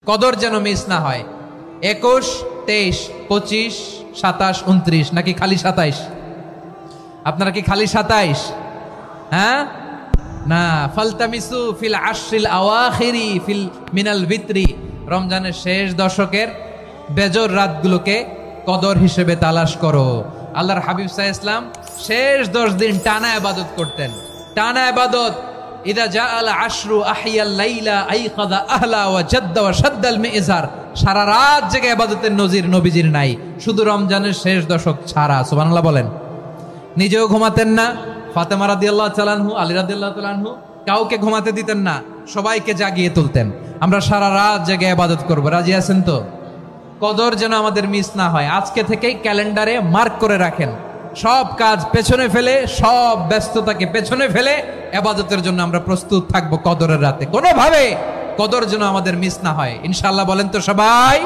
কদর যেন মিস না হয়। 21, 23, 25, 27, 29 নাকি খালি 27? আপনারা কি খালি 27? হ্যাঁ না, ফালতামিসু ফিল আশরিল আওয়াখিরি ফিল মিনাল ভিতরি, রমজানের শেষ দশকের বেজর রাতগুলোকে কদর হিসেবে তালাশ করো। আল্লাহর হাবিব সাল্লাল্লাহু আলাইহি ওয়াসাল্লাম শেষ 10 দিন টানা ইবাদত করতেন, টানা ইবাদত। ইদা জাআল আশরু আহিয়াল লাইলা আইকাদা আহলা ওয়া জাদ্দা ওয়া শাদ্দাল মিজার, সারা রাত জেগে ইবাদতের নজির নবীজির নাই, শুধু রমজানের শেষ দশক ছাড়া। সুবহানাল্লাহ বলেন। নিজেও ঘুমাতেন না, ফাতেমা রাদিয়াল্লাহু তাআলা আনহু, আলী রাদিয়াল্লাহু তাআলা আনহু কাউকে ঘুমাতে দিতেন না, সবাইকে জাগিয়ে তুলতেন। আমরা সারা রাত জেগে ইবাদত করব, রাজি আছেন তো? কদর যেন আমাদের মিস না হয়। আজকে থেকেই ক্যালেন্ডারে মার্ক করে রাখেন, সব কাজ পেছনে ফেলে, সব ব্যস্ততাকে পেছনে ফেলে ইবাদতের জন্য আমরা প্রস্তুত থাকবো কদরের রাতে। কোনোভাবে কদর যেন আমাদের মিস না হয়, ইনশাআল্লাহ বলেন তো সবাই।